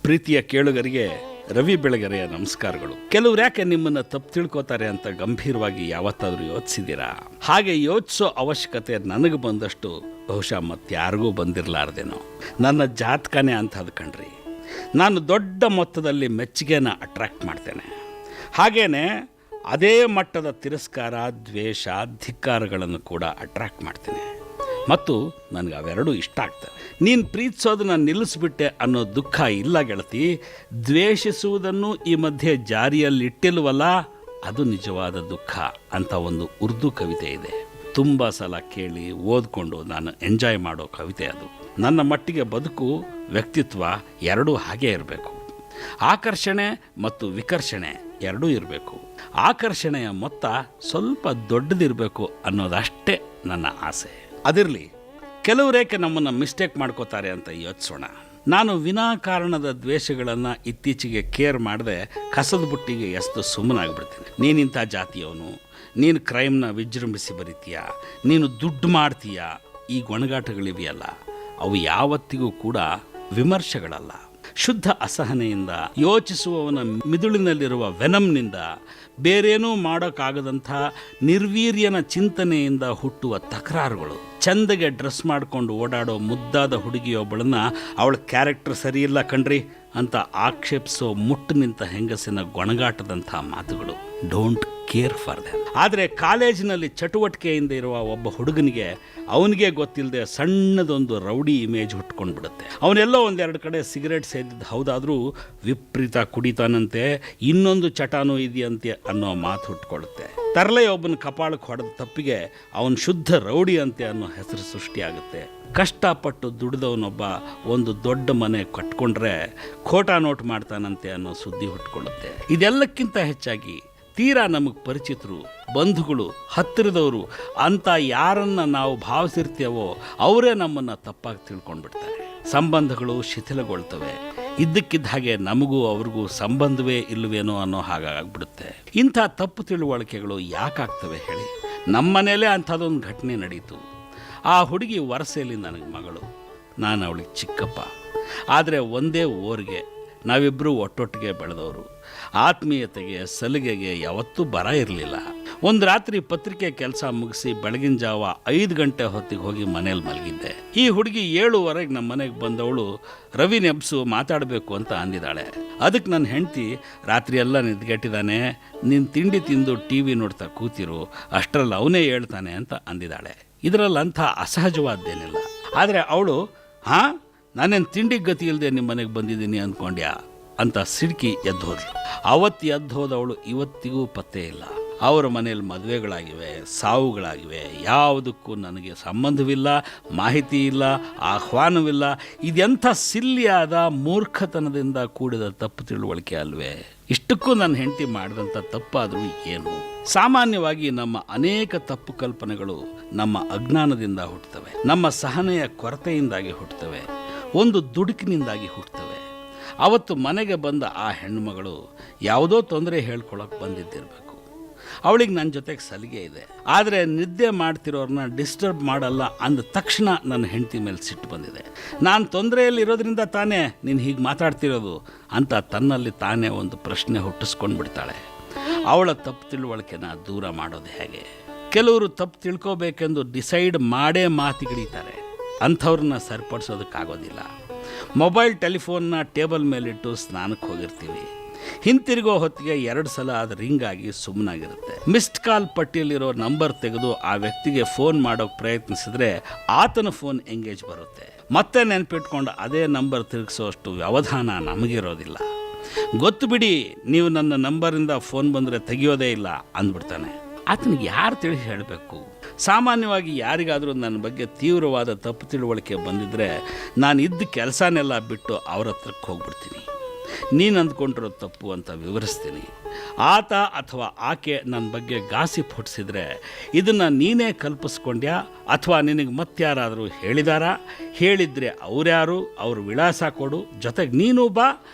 ಪ್ರೀತಿಯ ಕೇಳುಗರಿಗೆ ರವಿ ಬೆಳಗೆರೆಯ ನಮಸ್ಕಾರಗಳು. ಕೆಲವ್ರು ಯಾಕೆ ನಿಮ್ಮನ್ನ ತಪ್ಪು ತಿಳ್ಕೊತಾರೆ ಅಂತ ಗಂಭೀರವಾಗಿ ಯಾವತ್ತಾದ್ರೂ ಯೋಚಿಸಿದ್ದೀರಾ? ಹಾಗೆ ಯೋಚಿಸೋ ಅವಶ್ಯಕತೆ ನನಗೆ ಬಂದಷ್ಟು ಬಹುಶಃ ಮತ್ತಾರಿಗೂ ಬಂದಿರಲಾರ್ದೇನೋ. ನನ್ನ ಜಾತಕನೇ ಅಂಥದ್ದು ಕಣ್ರಿ. ನಾನು ದೊಡ್ಡ ಮೊತ್ತದಲ್ಲಿ ಮೆಚ್ಚುಗೆನ ಅಟ್ರಾಕ್ಟ್ ಮಾಡ್ತೇನೆ. ಹಾಗೇನೆ ಅದೇ ಮಟ್ಟದ ತಿರಸ್ಕಾರ, ದ್ವೇಷ, ಧಿಕ್ಕಾರಗಳನ್ನು ಕೂಡ ಅಟ್ರಾಕ್ಟ್ ಮಾಡ್ತೇನೆ. ಮತ್ತು ನನಗೆ ಅವೆರಡೂ ಇಷ್ಟ ಆಗ್ತವೆ. ನೀನು ಪ್ರೀತಿಸೋದನ್ನು ನಿಲ್ಲಿಸ್ಬಿಟ್ಟೆ ಅನ್ನೋ ದುಃಖ ಇಲ್ಲ ಗೆಳತಿ. ದ್ವೇಷಿಸುವುದನ್ನು ಈ ಮಧ್ಯೆ ಜಾರಿಯಲ್ಲಿಟ್ಟಿಲ್ವಲ್ಲ, ಅದು ನಿಜವಾದ ದುಃಖ ಅಂತ ಒಂದು ಉರ್ದು ಕವಿತೆ ಇದೆ. ತುಂಬ ಸಲ ಕೇಳಿ ಓದ್ಕೊಂಡು ನಾನು ಎಂಜಾಯ್ ಮಾಡೋ ಕವಿತೆ ಅದು. ನನ್ನ ಮಟ್ಟಿಗೆ ಬದುಕು, ವ್ಯಕ್ತಿತ್ವ ಎರಡೂ ಹಾಗೇ ಇರಬೇಕು. ಆಕರ್ಷಣೆ ಮತ್ತು ವಿಕರ್ಷಣೆ ಎರಡೂ ಇರಬೇಕು. ಆಕರ್ಷಣೆಯ ಮೊತ್ತ ಸ್ವಲ್ಪ ದೊಡ್ಡದಿರಬೇಕು ಅನ್ನೋದಷ್ಟೇ ನನ್ನ ಆಸೆ. ಅದಿರಲಿ, ಕೆಲವರೇಕೆ ನಮ್ಮನ್ನು ಮಿಸ್ಟೇಕ್ ಮಾಡ್ಕೋತಾರೆ ಅಂತ ಯೋಚಿಸೋಣ. ನಾನು ವಿನಾಕಾರಣದ ದ್ವೇಷಗಳನ್ನು ಇತ್ತೀಚೆಗೆ ಕೇರ್ ಮಾಡದೆ ಕಸದ ಬುಟ್ಟಿಗೆ ಎಷ್ಟು ಸುಮ್ಮನಾಗ್ಬಿಡ್ತೀನಿ. ನೀನಿಂಥ ಜಾತಿಯವನು, ನೀನು ಕ್ರೈಮ್ನ ವಿಜೃಂಭಿಸಿ ಬರೀತೀಯಾ, ನೀನು ದುಡ್ಡು ಮಾಡ್ತೀಯಾ, ಈ ಗೊಣಗಾಟಗಳಿವೆಯಲ್ಲ, ಅವು ಯಾವತ್ತಿಗೂ ಕೂಡ ವಿಮರ್ಶೆಗಳಲ್ಲ. ಶುದ್ಧ ಅಸಹನೆಯಿಂದ, ಯೋಚಿಸುವವನ ಮಿದುಳಿನಲ್ಲಿರುವ ವೆನಮ್ನಿಂದ, ಬೇರೇನೂ ಮಾಡೋಕ್ಕಾಗದಂಥ ನಿರ್ವೀರ್ಯನ ಚಿಂತನೆಯಿಂದ ಹುಟ್ಟುವ ತಕರಾರುಗಳು. ಚಂದಗೆ ಡ್ರೆಸ್ ಮಾಡಿಕೊಂಡು ಓಡಾಡೋ ಮುದ್ದಾದ ಹುಡುಗಿಯೊಬ್ಬಳನ್ನ ಅವಳ ಕ್ಯಾರೆಕ್ಟರ್ ಸರಿಯಿಲ್ಲ ಕಣ್ರಿ ಅಂತ ಆಕ್ಷೇಪಿಸೋ ಮುಟ್ಟು ನಿಂತ ಹೆಂಗಸಿನ ಗೊಣಗಾಟದಂಥ ಮಾತುಗಳು. Don't care for them. ಆದರೆ ಕಾಲೇಜಿನಲ್ಲಿ ಚಟುವಟಿಕೆಯಿಂದ ಇರುವ ಒಬ್ಬ ಹುಡುಗನಿಗೆ ಅವನಿಗೆ ಗೊತ್ತಿಲ್ಲದೆ ಸಣ್ಣದೊಂದು ರೌಡಿ ಇಮೇಜ್ ಹುಟ್ಕೊಂಡು ಬಿಡುತ್ತೆ. ಅವನೆಲ್ಲೋ ಒಂದೆರಡು ಕಡೆ ಸಿಗರೇಟ್ ಸೇದಿದ್ದು ಹೌದಾದರೂ ವಿಪರೀತ ಕುಡಿತಾನಂತೆ, ಇನ್ನೊಂದು ಚಟಾನೂ ಇದೆಯಂತೆ ಅನ್ನೋ ಮಾತು ಹುಟ್ಕೊಳ್ಳುತ್ತೆ. ತರಲೆ ಒಬ್ಬನ ಕಪಾಳಕ್ಕೆ ಹೊಡೆದ ತಪ್ಪಿಗೆ ಅವನು ಶುದ್ಧ ರೌಡಿ ಅಂತೆ ಅನ್ನೋ ಹೆಸರು ಸೃಷ್ಟಿಯಾಗುತ್ತೆ. ಕಷ್ಟಪಟ್ಟು ದುಡಿದವನೊಬ್ಬ ಒಂದು ದೊಡ್ಡ ಮನೆ ಕಟ್ಕೊಂಡ್ರೆ ಖೋಟಾ ನೋಟ್ ಮಾಡ್ತಾನಂತೆ ಅನ್ನೋ ಸುದ್ದಿ ಹುಟ್ಕೊಳ್ಳುತ್ತೆ. ಇದೆಲ್ಲಕ್ಕಿಂತ ಹೆಚ್ಚಾಗಿ ತೀರಾ ನಮಗೆ ಪರಿಚಿತರು, ಬಂಧುಗಳು, ಹತ್ತಿರದವರು ಅಂತ ಯಾರನ್ನ ನಾವು ಭಾವಿಸಿರ್ತೀವೋ ಅವರೇ ನಮ್ಮನ್ನು ತಪ್ಪಾಗಿ ತಿಳ್ಕೊಂಡ್ಬಿಡ್ತಾರೆ. ಸಂಬಂಧಗಳು ಶಿಥಿಲಗೊಳ್ತವೆ. ಇದ್ದಕ್ಕಿದ್ದ ಹಾಗೆ ನಮಗೂ ಅವ್ರಿಗೂ ಸಂಬಂಧವೇ ಇಲ್ಲವೇನೋ ಅನ್ನೋ ಹಾಗಾಗ್ಬಿಡುತ್ತೆ. ಇಂಥ ತಪ್ಪು ತಿಳುವಳಿಕೆಗಳು ಯಾಕಾಗ್ತವೆ ಹೇಳಿ? ನಮ್ಮ ಮನೇಲೇ ಅಂಥದ್ದೊಂದು ಘಟನೆ ನಡೀತು. ಆ ಹುಡುಗಿ ವರಸೆಯಲ್ಲಿ ನನಗೆ ಮಗಳು, ನಾನು ಅವಳಿಗೆ ಚಿಕ್ಕಪ್ಪ. ಆದರೆ ಒಂದೇ ಊರಿಗೆ ನಾವಿಬ್ಬರು ಒಟ್ಟೊಟ್ಟಿಗೆ ಬೆಳೆದವರು. ಆತ್ಮೀಯತೆಗೆ, ಸಲಿಗೆಗೆ ಯಾವತ್ತೂ ಬರ ಇರಲಿಲ್ಲ. ಒಂದು ರಾತ್ರಿ ಪತ್ರಿಕೆ ಕೆಲಸ ಮುಗಿಸಿ ಬೆಳಗಿನ ಜಾವ 5 ಗಂಟೆ ಹೊತ್ತಿಗೆ ಹೋಗಿ ಮನೇಲಿ ಮಲಗಿದ್ದೆ. ಈ ಹುಡುಗಿ 7:15 ನಮ್ಮ ಮನೆಗೆ ಬಂದವಳು ರವಿ ನೆಬ್ಸು ಮಾತಾಡಬೇಕು ಅಂತ ಅಂದಿದ್ದಾಳೆ. ಅದಕ್ಕೆ ನನ್ನ ಹೆಂಡತಿ, ರಾತ್ರಿ ಎಲ್ಲ ನಿದ್ಗೆಟ್ಟಿದ್ದಾನೆ, ನೀನು ತಿಂಡಿ ತಿಂದು TV ನೋಡ್ತಾ ಕೂತಿರು, ಅಷ್ಟರಲ್ಲಿ ಅವನೇ ಹೇಳ್ತಾನೆ ಅಂತ ಅಂದಿದ್ದಾಳೆ. ಇದರಲ್ಲಿ ಅಂಥ ಅಸಹಜವಾದ್ದೇನಿಲ್ಲ. ಆದರೆ ಅವಳು, ಹಾಂ, ನಾನೇನು ತಿಂಡಿಗೆ ಗತಿ ಇಲ್ಲದೆ ನಿಮ್ಮ ಮನೆಗೆ ಬಂದಿದ್ದೀನಿ ಅಂದ್ಕೊಂಡ್ಯಾ ಅಂತ ಸಿಡ್ಕಿ ಎದ್ದು ಹೋದ್ಲು. ಅವತ್ತು ಎದ್ದು ಹೋದವಳು ಇವತ್ತಿಗೂ ಪತ್ತೆ ಇಲ್ಲ. ಅವರ ಮನೇಲಿ ಮದುವೆಗಳಾಗಿವೆ, ಸಾವುಗಳಾಗಿವೆ. ಯಾವುದಕ್ಕೂ ನನಗೆ ಸಂಬಂಧವಿಲ್ಲ, ಮಾಹಿತಿ ಇಲ್ಲ, ಆಹ್ವಾನವಿಲ್ಲ. ಇದೆಂಥ ಸಿಲ್ಲಿಯಾದ ಮೂರ್ಖತನದಿಂದ ಕೂಡಿದ ತಪ್ಪು ತಿಳುವಳಿಕೆ ಅಲ್ವೇ? ಇಷ್ಟಕ್ಕೂ ನನ್ನ ಹೆಂಡತಿ ಮಾಡಿದಂಥ ತಪ್ಪಾದರೂ ಏನು? ಸಾಮಾನ್ಯವಾಗಿ ನಮ್ಮ ಅನೇಕ ತಪ್ಪು ಕಲ್ಪನೆಗಳು ನಮ್ಮ ಅಜ್ಞಾನದಿಂದ ಹುಟ್ಟುತ್ತವೆ, ನಮ್ಮ ಸಹನೆಯ ಕೊರತೆಯಿಂದಾಗಿ ಹುಟ್ಟುತ್ತವೆ, ಒಂದು ದುಡುಕಿನಿಂದಾಗಿ ಹುಟ್ಟುತ್ತವೆ. ಅವತ್ತು ಮನೆಗೆ ಬಂದ ಆ ಹೆಣ್ಣುಮಗಳು ಯಾವುದೋ ತೊಂದರೆ ಹೇಳ್ಕೊಳಕ್ಕೆ ಬಂದಿದ್ದಿರಬೇಕು. ಅವಳಿಗೆ ನನ್ನ ಜೊತೆಗೆ ಸಲಿಗೆ ಇದೆ. ಆದರೆ ನಿದ್ದೆ ಮಾಡ್ತಿರೋರನ್ನ ಡಿಸ್ಟರ್ಬ್ ಮಾಡಲ್ಲ ಅಂದ ತಕ್ಷಣ ನನ್ನ ಹೆಂಡತಿ ಮೇಲೆ ಸಿಟ್ಟು ಬಂದಿದೆ. ನಾನು ತೊಂದರೆಯಲ್ಲಿರೋದ್ರಿಂದ ತಾನೇ ನೀನು ಹೀಗೆ ಮಾತಾಡ್ತಿರೋದು ಅಂತ ತನ್ನಲ್ಲಿ ತಾನೇ ಒಂದು ಪ್ರಶ್ನೆ ಹುಟ್ಟಿಸ್ಕೊಂಡು ಬಿಡ್ತಾಳೆ. ಅವಳ ತಪ್ಪು ತಿಳುವಳಿಕೆನ ದೂರ ಮಾಡೋದು ಹೇಗೆ? ಕೆಲವರು ತಪ್ಪು ತಿಳ್ಕೋಬೇಕೆಂದು ಡಿಸೈಡ್ ಮಾಡೇ ಮಾತಿಗಿಳಿತಾರೆ. ಅಂಥವ್ರನ್ನ ಸರಿಪಡಿಸೋದಕ್ಕಾಗೋದಿಲ್ಲ. ಮೊಬೈಲ್ ಟೆಲಿಫೋನ್ನ ಟೇಬಲ್ ಮೇಲಿಟ್ಟು ಸ್ನಾನಕ್ಕೆ ಹೋಗಿರ್ತೀವಿ. ಹಿಂತಿರುಗೋ ಹೊತ್ತಿಗೆ 2 ಸಲ ಅದು ರಿಂಗ್ ಆಗಿ ಸುಮ್ಮನಾಗಿರುತ್ತೆ. ಮಿಸ್ಡ್ ಕಾಲ್ ಪಟ್ಟಿಯಲ್ಲಿರೋ ನಂಬರ್ ತೆಗೆದು ಆ ವ್ಯಕ್ತಿಗೆ ಫೋನ್ ಮಾಡೋಕ್ಕೆ ಪ್ರಯತ್ನಿಸಿದ್ರೆ ಆತನ ಫೋನ್ ಎಂಗೇಜ್ ಬರುತ್ತೆ. ಮತ್ತೆ ನೆನಪಿಟ್ಕೊಂಡು ಅದೇ ನಂಬರ್ ತಿರುಗಿಸೋಷ್ಟು ವ್ಯವಧಾನ ನಮಗಿರೋದಿಲ್ಲ. ಗೊತ್ತು ಬಿಡಿ, ನೀವು ನನ್ನ ನಂಬರಿಂದ ಫೋನ್ ಬಂದರೆ ತೆಗಿಯೋದೇ ಇಲ್ಲ ಅಂದ್ಬಿಡ್ತಾನೆ. ಆತನಿಗೆ ಯಾರು ತಿಳಿಸಿ ಹೇಳಬೇಕು? ಸಾಮಾನ್ಯವಾಗಿ ಯಾರಿಗಾದರೂ ನನ್ನ ಬಗ್ಗೆ ತೀವ್ರವಾದ ತಪ್ಪು ತಿಳುವಳಿಕೆ ಬಂದಿದ್ದರೆ ನಾನು ಇದ್ದ ಕೆಲಸನೆಲ್ಲ ಬಿಟ್ಟು ಅವ್ರ ಹತ್ರಕ್ಕೆ ಹೋಗ್ಬಿಡ್ತೀನಿ. ನೀನು ಅಂದ್ಕೊಂಡಿರೋ ತಪ್ಪು ಅಂತ ವಿವರಿಸ್ತೀನಿ. ಆತ ಅಥವಾ ಆಕೆ ನನ್ನ ಬಗ್ಗೆ ಗಾಸಿಪ್ ಹುಟ್ಟಿಸಿದ್ರೆ ಇದನ್ನು ನೀನೇ ಕಲ್ಪಿಸ್ಕೊಂಡ್ಯಾ ಅಥವಾ ನಿನಗೆ ಮತ್ತಾರಾದರೂ ಹೇಳಿದಾರಾ? ಹೇಳಿದರೆ ಅವ್ರ್ಯಾರು, ಅವ್ರ ವಿಳಾಸ ಕೊಡು, ಜೊತೆಗೆ ನೀನು ಬಾ,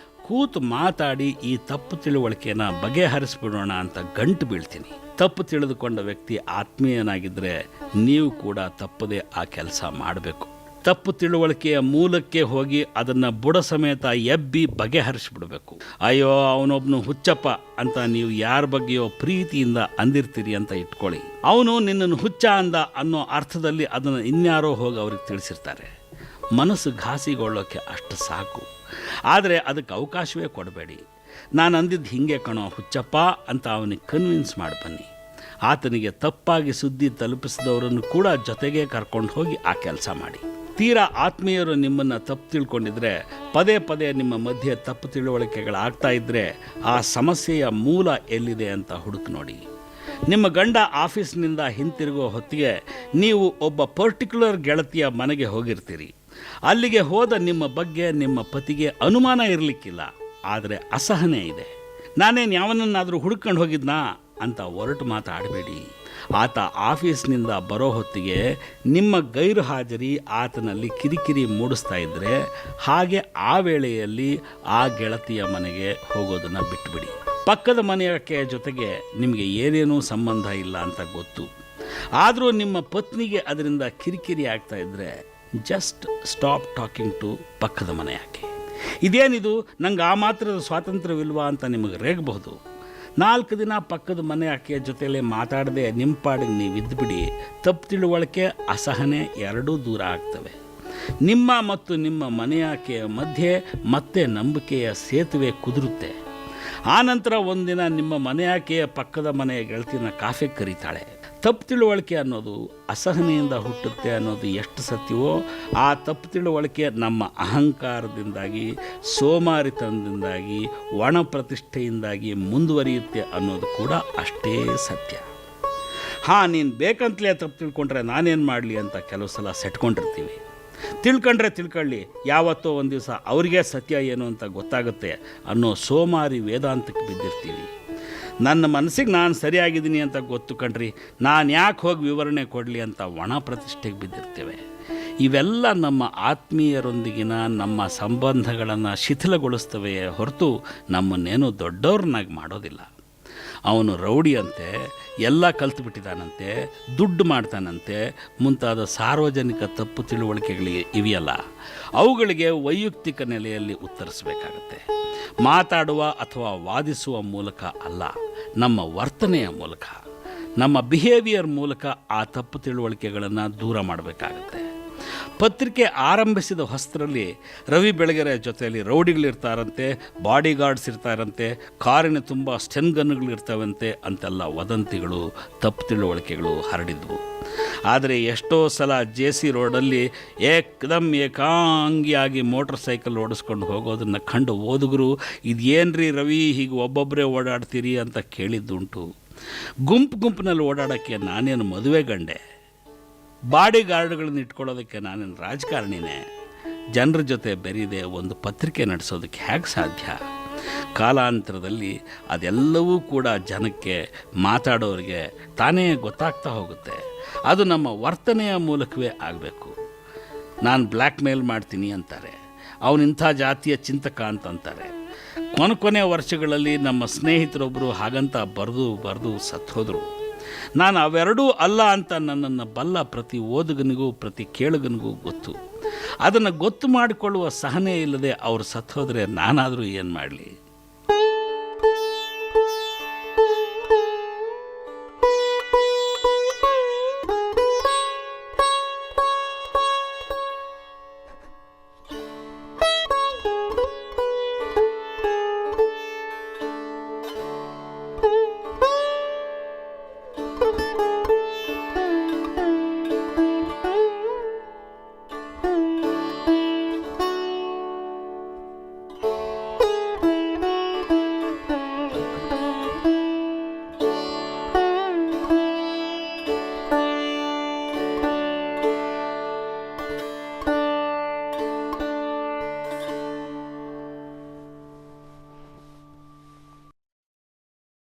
ಕೂತು ಮಾತಾಡಿ ಈ ತಪ್ಪು ತಿಳುವಳಿಕೆನ ಬಗೆಹರಿಸ್ಬಿಡೋಣ ಅಂತ ಗಂಟು ಬೀಳ್ತೀನಿ. ತಪ್ಪು ತಿಳಿದುಕೊಂಡ ವ್ಯಕ್ತಿ ಆತ್ಮೀಯನಾಗಿದ್ದರೆ ನೀವು ಕೂಡ ತಪ್ಪದೆ ಆ ಕೆಲಸ ಮಾಡಬೇಕು. ತಪ್ಪು ತಿಳುವಳಿಕೆಯ ಮೂಲಕ್ಕೆ ಹೋಗಿ ಅದನ್ನು ಬುಡ ಸಮೇತ ಎಬ್ಬಿ ಬಗೆಹರಿಸಿಬಿಡಬೇಕು. ಅಯ್ಯೋ ಅವನೊಬ್ಬನು ಹುಚ್ಚಪ್ಪ ಅಂತ ನೀವು ಯಾರ ಬಗ್ಗೆಯೋ ಪ್ರೀತಿಯಿಂದ ಅಂದಿರ್ತೀರಿ ಅಂತ ಇಟ್ಕೊಳ್ಳಿ. ಅವನು ನಿನ್ನನ್ನು ಹುಚ್ಚ ಅಂದ ಅನ್ನೋ ಅರ್ಥದಲ್ಲಿ ಅದನ್ನು ಇನ್ಯಾರೋ ಹೋಗಿ ಅವ್ರಿಗೆ ತಿಳಿಸಿರ್ತಾರೆ. ಮನಸ್ಸು ಘಾಸಿಗೊಳ್ಳೋಕ್ಕೆ ಅಷ್ಟು ಸಾಕು. ಆದರೆ ಅದಕ್ಕೆ ಅವಕಾಶವೇ ಕೊಡಬೇಡಿ. ನಾನು ಅಂದಿದ್ದು ಹಿಂಗೆ ಕಣೋ ಹುಚ್ಚಪ್ಪ ಅಂತ ಅವನಿಗೆ ಕನ್ವಿನ್ಸ್ ಮಾಡಿ ಬನ್ನಿ. ಆತನಿಗೆ ತಪ್ಪಾಗಿ ಸುದ್ದಿ ತಲುಪಿಸಿದವರನ್ನು ಕೂಡ ಜೊತೆಗೆ ಕರ್ಕೊಂಡು ಹೋಗಿ ಆ ಕೆಲಸ ಮಾಡಿ. ತೀರಾ ಆತ್ಮೀಯರು ನಿಮ್ಮನ್ನು ತಪ್ಪು ತಿಳ್ಕೊಂಡಿದ್ರೆ, ಪದೇ ಪದೇ ನಿಮ್ಮ ಮಧ್ಯೆ ತಪ್ಪು ತಿಳುವಳಿಕೆಗಳಾಗ್ತಾ ಇದ್ದರೆ ಆ ಸಮಸ್ಯೆಯ ಮೂಲ ಎಲ್ಲಿದೆ ಅಂತ ಹುಡುಕಿ ನೋಡಿ. ನಿಮ್ಮ ಗಂಡ ಆಫೀಸ್ನಿಂದ ಹಿಂತಿರುಗೋ ಹೊತ್ತಿಗೆ ನೀವು ಒಬ್ಬ ಪರ್ಟಿಕ್ಯುಲರ್ ಗೆಳತಿಯ ಮನೆಗೆ ಹೋಗಿರ್ತೀರಿ. ಅಲ್ಲಿಗೆ ಹೋದ ನಿಮ್ಮ ಬಗ್ಗೆ ನಿಮ್ಮ ಪತಿಗೆ ಅನುಮಾನ ಇರಲಿಕ್ಕಿಲ್ಲ, ಆದರೆ ಅಸಹನೆ ಇದೆ. ನಾನೇನು ಯಾವನನ್ನಾದರೂ ಹುಡುಕೊಂಡು ಹೋಗಿದ್ನಾ ಅಂತ ಒರಟು ಮಾತಾಡಬೇಡಿ. ಆತ ಆಫೀಸ್ನಿಂದ ಬರೋ ಹೊತ್ತಿಗೆ ನಿಮ್ಮ ಗೈರು ಹಾಜರಿ ಆತನಲ್ಲಿ ಕಿರಿಕಿರಿ ಮೂಡಿಸ್ತಾ ಇದ್ದರೆ, ಹಾಗೆ ಆ ವೇಳೆಯಲ್ಲಿ ಆ ಗೆಳತಿಯ ಮನೆಗೆ ಹೋಗೋದನ್ನು ಬಿಟ್ಟುಬಿಡಿ. ಪಕ್ಕದ ಮನೆಯಕ್ಕೆ ಜೊತೆಗೆ ನಿಮಗೆ ಏನೇನೂ ಸಂಬಂಧ ಇಲ್ಲ ಅಂತ ಗೊತ್ತು. ಆದರೂ ನಿಮ್ಮ ಪತ್ನಿಗೆ ಅದರಿಂದ ಕಿರಿಕಿರಿ ಆಗ್ತಾ ಇದ್ದರೆ ಜಸ್ಟ್ ಸ್ಟಾಪ್ ಟಾಕಿಂಗ್ ಟು ಪಕ್ಕದ ಮನೆಯಾಕೆ. ಇದೇನಿದು, ನಂಗೆ ಆ ಮಾತ್ರದ ಸ್ವಾತಂತ್ರ್ಯವಿಲ್ವಾ ಅಂತ ನಿಮಗೆ ರೇಗಬಹುದು. 4 ದಿನ ಪಕ್ಕದ ಮನೆ ಆಕೆಯ ಜೊತೆಯಲ್ಲೇ ಮಾತಾಡದೆ ನಿಮ್ಮ ಪಾಡಿಗೆ ನೀವು ಇದ್ದುಬಿಡಿ. ತಪ್ಪು ತಿಳುವಳಿಕೆ, ಅಸಹನೆ ಎರಡೂ ದೂರ ಆಗ್ತವೆ. ನಿಮ್ಮ ಮತ್ತು ನಿಮ್ಮ ಮನೆಯಾಕೆಯ ಮಧ್ಯೆ ಮತ್ತೆ ನಂಬಿಕೆಯ ಸೇತುವೆ ಕುದುರುತ್ತೆ. ಆನಂತರ ಒಂದಿನ ನಿಮ್ಮ ಮನೆಯಾಕೆಯ ಪಕ್ಕದ ಮನೆಯ ಗೆಳತಿನ ಕಾಫೆಗೆ ಕರೀತಾಳೆ. ತಪ್ಪು ತಿಳುವಳಿಕೆ ಅನ್ನೋದು ಅಸಹನೆಯಿಂದ ಹುಟ್ಟುತ್ತೆ ಅನ್ನೋದು ಎಷ್ಟು ಸತ್ಯವೋ, ಆ ತಪ್ಪು ತಿಳುವಳಿಕೆ ನಮ್ಮ ಅಹಂಕಾರದಿಂದಾಗಿ, ಸೋಮಾರಿತನದಿಂದಾಗಿ, ಒಣ ಪ್ರತಿಷ್ಠೆಯಿಂದಾಗಿ ಮುಂದುವರಿಯುತ್ತೆ ಅನ್ನೋದು ಕೂಡ ಅಷ್ಟೇ ಸತ್ಯ. ನೀನು ಬೇಕಂತಲೇ ತಪ್ಪು ತಿಳ್ಕೊಂಡ್ರೆ ನಾನೇನು ಮಾಡಲಿ ಅಂತ ಕೆಲವು ಸಲ ಸೆಟ್ಕೊಂಡಿರ್ತೀವಿ. ತಿಳ್ಕೊಳ್ಳಿ, ಯಾವತ್ತೋ ಒಂದು ದಿವಸ ಅವರಿಗೆ ಸತ್ಯ ಏನು ಅಂತ ಗೊತ್ತಾಗುತ್ತೆ ಅನ್ನೋ ಸೋಮಾರಿ ವೇದಾಂತಕ್ಕೆ ಬಿದ್ದಿರ್ತೀವಿ. ನನ್ನ ಮನಸ್ಸಿಗೆ ನಾನು ಸರಿಯಾಗಿದ್ದೀನಿ ಅಂತ ಗೊತ್ತು ಕಣ್ರಿ, ನಾನು ಯಾಕೆ ಹೋಗಿ ವಿವರಣೆ ಕೊಡಲಿ ಅಂತ ಒಣ ಪ್ರತಿಷ್ಠೆಗೆ ಬಿದ್ದಿರ್ತೇವೆ. ಇವೆಲ್ಲ ನಮ್ಮ ಆತ್ಮೀಯರೊಂದಿಗಿನ ನಮ್ಮ ಸಂಬಂಧಗಳನ್ನು ಶಿಥಿಲಗೊಳಿಸ್ತವೆಯೇ ಹೊರತು ನಮ್ಮನ್ನೇನು ದೊಡ್ಡವ್ರನ್ನಾಗಿ ಮಾಡೋದಿಲ್ಲ. ಅವನು ರೌಡಿಯಂತೆ, ಎಲ್ಲ ಕಲ್ತುಬಿಟ್ಟಿದ್ದಾನಂತೆ, ದುಡ್ಡು ಮಾಡ್ತಾನಂತೆ ಮುಂತಾದ ಸಾರ್ವಜನಿಕ ತಪ್ಪು ತಿಳುವಳಿಕೆಗಳಿಗೆ ಇವೆಯಲ್ಲ, ಅವುಗಳಿಗೆ ವೈಯಕ್ತಿಕ ನೆಲೆಯಲ್ಲಿ ಉತ್ತರಿಸಬೇಕಾಗತ್ತೆ. ಮಾತಾಡುವ ಅಥವಾ ವಾದಿಸುವ ಮೂಲಕ ಅಲ್ಲ, ನಮ್ಮ ವರ್ತನೆಯ ಮೂಲಕ, ನಮ್ಮ ಬಿಹೇವಿಯರ್ ಮೂಲಕ ಆ ತಪ್ಪು ತಿಳುವಳಿಕೆಗಳನ್ನು ದೂರ ಮಾಡಬೇಕಾಗತ್ತೆ. ಪತ್ರಿಕೆ ಆರಂಭಿಸಿದ ಹೊಸರಲ್ಲಿ ರವಿ ಬೆಳಗೆರೆ ಜೊತೆಯಲ್ಲಿ ರೌಡಿಗಳಿರ್ತಾರಂತೆ, ಬಾಡಿ ಗಾರ್ಡ್ಸ್ ಇರ್ತಾರಂತೆ, ಕಾರಿನ ತುಂಬ ಸ್ಟೆನ್ ಗನ್ಗಳಿರ್ತಾವಂತೆ ಅಂತೆಲ್ಲ ವದಂತಿಗಳು, ತಪ್ಪು ತಿಳುವಳಿಕೆಗಳು ಹರಡಿದ್ವು. ಆದರೆ ಎಷ್ಟೋ ಸಲ JC ರೋಡಲ್ಲಿ ಏಕಾಂಗಿಯಾಗಿ ಮೋಟರ್ ಸೈಕಲ್ ಓಡಿಸ್ಕೊಂಡು ಹೋಗೋದನ್ನು ಕಂಡು ಓದುಗರು, ಇದೇನ್ರಿ ರವಿ ಹೀಗೆ ಒಬ್ಬೊಬ್ಬರೇ ಓಡಾಡ್ತೀರಿ ಅಂತ ಕೇಳಿದ್ದುಂಟು. ಗುಂಪಿನಲ್ಲಿ ಓಡಾಡೋಕ್ಕೆ ನಾನೇನು ಮದುವೆ ಗಂಡೆ? ಬಾಡಿ ಗಾರ್ಡ್ಗಳನ್ನ ಇಟ್ಕೊಳ್ಳೋದಕ್ಕೆ ನಾನೇನು ರಾಜಕಾರಣಿನೇ? ಜನರ ಜೊತೆ ಬೆರೀದೆ ಒಂದು ಪತ್ರಿಕೆ ನಡೆಸೋದಕ್ಕೆ ಹೇಗೆ ಸಾಧ್ಯ? ಕಾಲಾಂತರದಲ್ಲಿ ಅದೆಲ್ಲವೂ ಕೂಡ ಜನಕ್ಕೆ, ಮಾತಾಡೋರಿಗೆ ತಾನೇ ಗೊತ್ತಾಗ್ತಾ ಹೋಗುತ್ತೆ. ಅದು ನಮ್ಮ ವರ್ತನೆಯ ಮೂಲಕವೇ ಆಗಬೇಕು. ನಾನು ಬ್ಲ್ಯಾಕ್ ಮೇಲ್ ಮಾಡ್ತೀನಿ ಅಂತಾರೆ, ಅವನಿಂಥ ಜಾತಿಯ ಚಿಂತಕ ಅಂತಂತಾರೆ. ಕೊನೆ ವರ್ಷಗಳಲ್ಲಿ ನಮ್ಮ ಸ್ನೇಹಿತರೊಬ್ಬರು ಹಾಗಂತ ಬರೆದು ಸತ್ತೋದ್ರು. ನಾನು ಅವೆರಡೂ ಅಲ್ಲ ಅಂತ ನನ್ನನ್ನು ಬಲ್ಲ ಪ್ರತಿ ಓದುಗನಿಗೂ ಪ್ರತಿ ಕೇಳುಗನಿಗೂ ಗೊತ್ತು. ಅದನ್ನು ಗೊತ್ತು ಮಾಡಿಕೊಳ್ಳುವ ಸಹನೆ ಇಲ್ಲದೆ ಅವರು ಸತ್ತೋದ್ರೆ ನಾನಾದರೂ ಏನು ಮಾಡಲಿ?